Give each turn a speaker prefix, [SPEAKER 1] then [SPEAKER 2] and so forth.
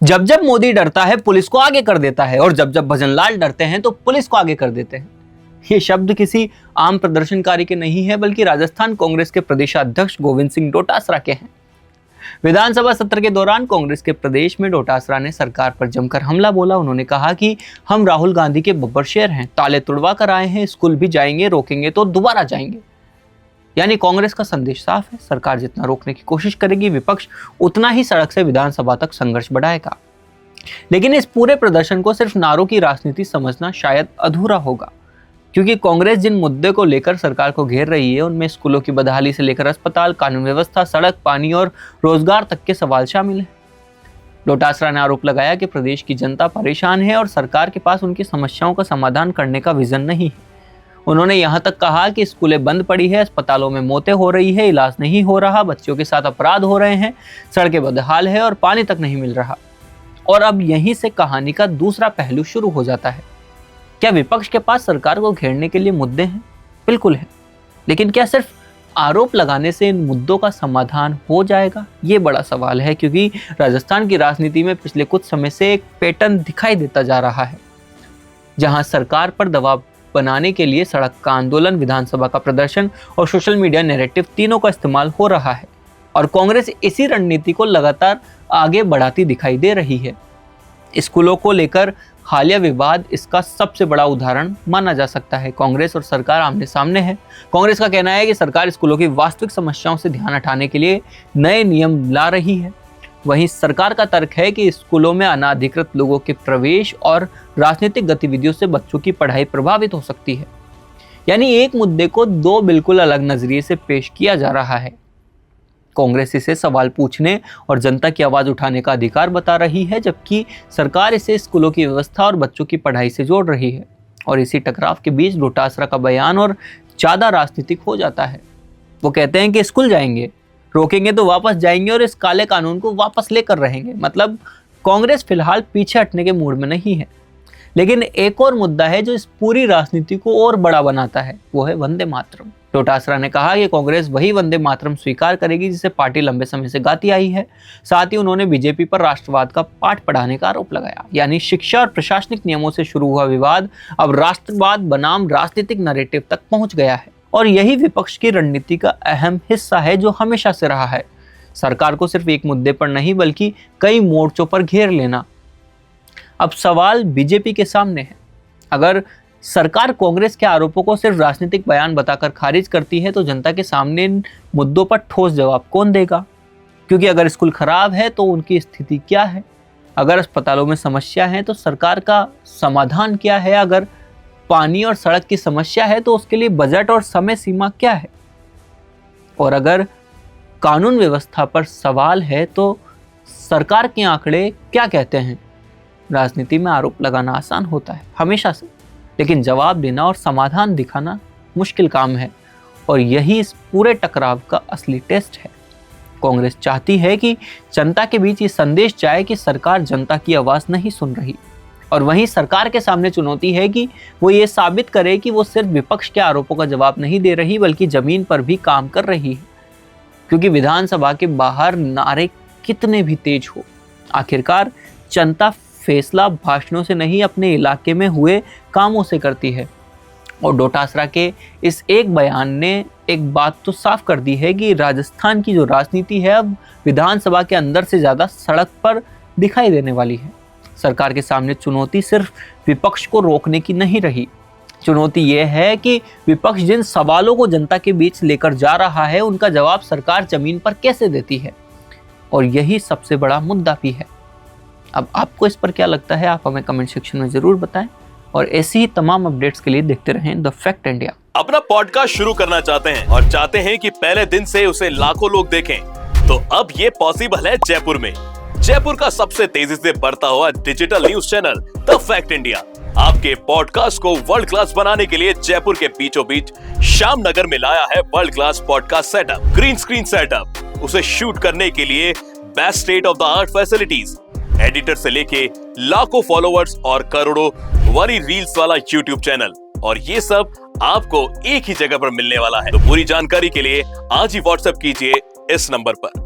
[SPEAKER 1] जब जब मोदी डरता है पुलिस को आगे कर देता है, और जब जब भजनलाल डरते हैं तो पुलिस को आगे कर देते हैं। ये शब्द किसी आम प्रदर्शनकारी के नहीं है, बल्कि राजस्थान कांग्रेस के प्रदेशाध्यक्ष गोविंद सिंह डोटासरा के हैं। विधानसभा सत्र के दौरान कांग्रेस के प्रदेश में डोटासरा ने सरकार पर जमकर हमला बोला। उन्होंने कहा कि हम राहुल गांधी के बब्बर शेर हैं, ताले तुड़वा कर आए हैं, स्कूल भी जाएंगे, रोकेंगे तो दोबारा जाएंगे। यानी कांग्रेस का संदेश साफ है, सरकार जितना रोकने की कोशिश करेगी, विपक्ष उतना ही सड़क से विधानसभा तक संघर्ष बढ़ाएगा। लेकिन इस पूरे प्रदर्शन को सिर्फ नारों की राजनीति समझना शायद अधूरा होगा, क्योंकि कांग्रेस जिन मुद्दे को लेकर सरकार को घेर रही है उनमें स्कूलों की बदहाली से लेकर अस्पताल, कानून व्यवस्था, सड़क, पानी और रोजगार तक के सवाल शामिल हैं। डोटासरा ने आरोप लगाया कि प्रदेश की जनता परेशान है और सरकार के पास उनकी समस्याओं का समाधान करने का विजन नहीं है। उन्होंने यहाँ तक कहा कि स्कूलें बंद पड़ी है, अस्पतालों में मौतें हो रही है, इलाज नहीं हो रहा, बच्चों के साथ अपराध हो रहे हैं, सड़कें बदहाल है और पानी तक नहीं मिल रहा। और अब यहीं से कहानी का दूसरा पहलू शुरू हो जाता है। क्या विपक्ष के पास सरकार को घेरने के लिए मुद्दे हैं? बिल्कुल है, लेकिन क्या सिर्फ आरोप लगाने से इन मुद्दों का समाधान हो जाएगा? ये बड़ा सवाल है, क्योंकि राजस्थान की राजनीति में पिछले कुछ समय से एक पैटर्न दिखाई देता जा रहा है, जहां सरकार पर दबाव बनाने के लिए सड़क का आंदोलन, विधानसभा का प्रदर्शन और सोशल मीडिया नैरेटिव तीनों का इस्तेमाल हो रहा है। और कांग्रेस इसी रणनीति को लगातार आगे बढ़ाती दिखाई दे रही है। स्कूलों को लेकर हालिया विवाद इसका सबसे बड़ा उदाहरण माना जा सकता है। कांग्रेस और सरकार आमने सामने है। कांग्रेस का कहना है कि सरकार स्कूलों की वास्तविक समस्याओं से ध्यान हटाने के लिए नए नियम ला रही है। वहीं सरकार का तर्क है कि स्कूलों में अनाधिकृत लोगों के प्रवेश और राजनीतिक गतिविधियों से बच्चों की पढ़ाई प्रभावित हो सकती है। यानी एक मुद्दे को दो बिल्कुल अलग नजरिए से पेश किया जा रहा है। कांग्रेस इसे सवाल पूछने और जनता की आवाज उठाने का अधिकार बता रही है, जबकि सरकार इसे स्कूलों की व्यवस्था और बच्चों की पढ़ाई से जोड़ रही है। और इसी टकराव के बीच डोटासरा का बयान और ज्यादा राजनीतिक हो जाता है। वो कहते हैं कि स्कूल जाएंगे, रोकेंगे तो वापस जाएंगे और इस काले कानून को वापस लेकर रहेंगे। मतलब कांग्रेस फिलहाल पीछे हटने के मूड में नहीं है। लेकिन एक और मुद्दा है जो इस पूरी राजनीति को और बड़ा बनाता है, वो है वंदे मातरम। डोटासरा ने कहा कि कांग्रेस वही वंदे मातरम स्वीकार करेगी जिसे पार्टी लंबे समय से गाती आई है। साथ ही उन्होंने बीजेपी पर राष्ट्रवाद का पाठ पढ़ाने का आरोप लगाया। यानी शिक्षा और प्रशासनिक नियमों से शुरू हुआ विवाद अब राष्ट्रवाद बनाम राजनीतिक नैरेटिव तक पहुंच गया है। और यही विपक्ष की रणनीति का अहम हिस्सा है, जो हमेशा से रहा है। सरकार को सिर्फ एक मुद्दे पर नहीं बल्कि कई मोर्चों पर घेर लेना। अब सवाल बीजेपी के सामने है। अगर सरकार कांग्रेस के आरोपों को सिर्फ राजनीतिक बयान बताकर खारिज करती है तो जनता के सामने इन मुद्दों पर ठोस जवाब कौन देगा? क्योंकि अगर स्कूल खराब है तो उनकी स्थिति क्या है? अगर अस्पतालों में समस्या है तो सरकार का समाधान क्या है? अगर पानी और सड़क की समस्या है तो उसके लिए बजट और समय सीमा क्या है? और अगर कानून व्यवस्था पर सवाल है तो सरकार के आंकड़े क्या कहते हैं? राजनीति में आरोप लगाना आसान होता है हमेशा से, लेकिन जवाब देना और समाधान दिखाना मुश्किल काम है। और यही इस पूरे टकराव का असली टेस्ट है। कांग्रेस चाहती है कि जनता के बीच ये संदेश जाए कि सरकार जनता की आवाज नहीं सुन रही, और वहीं सरकार के सामने चुनौती है कि वो ये साबित करे कि वो सिर्फ विपक्ष के आरोपों का जवाब नहीं दे रही बल्कि जमीन पर भी काम कर रही है। क्योंकि विधानसभा के बाहर नारे कितने भी तेज हो, आखिरकार जनता फैसला भाषणों से नहीं अपने इलाके में हुए कामों से करती है। और डोटासरा के इस एक बयान ने एक बात तो साफ कर दी है कि राजस्थान की जो राजनीति है अब विधानसभा के अंदर से ज्यादा सड़क पर दिखाई देने वाली है। सरकार के सामने चुनौती सिर्फ विपक्ष को रोकने की नहीं रही। चुनौती यह है कि विपक्ष जिन सवालों को जनता के बीच लेकर जा रहा है उनका जवाब सरकार जमीन पर कैसे देती है। और यही सबसे बड़ा मुद्दा भी है। अब आपको इस पर क्या लगता है, आप हमें कमेंट सेक्शन में जरूर बताएं। और ऐसी ही तमाम अपडेट्स के लिए देखते रहें द फैक्ट इंडिया।
[SPEAKER 2] अपना पॉडकास्ट शुरू करना चाहते हैं और चाहते हैं कि पहले दिन से उसे लाखों लोग देखें, तो अब ये पॉसिबल है जयपुर में। जयपुर का सबसे तेजी से बढ़ता हुआ digital news channel the fact India आपके पॉडकास्ट को वर्ल्ड क्लास बनाने के लिए जयपुर के बीचों बीच श्याम नगर में लाया है world class podcast setup, green screen setup. उसे शूट करने के लिए best state of the art facilities, editor से लेके लाखों फॉलोवर्स और करोड़ों वाली रील्स वाला यूट्यूब चैनल, और ये सब आपको एक ही जगह पर मिलने वाला है। तो पूरी जानकारी के लिए आज ही व्हाट्सएप कीजिए इस नंबर पर।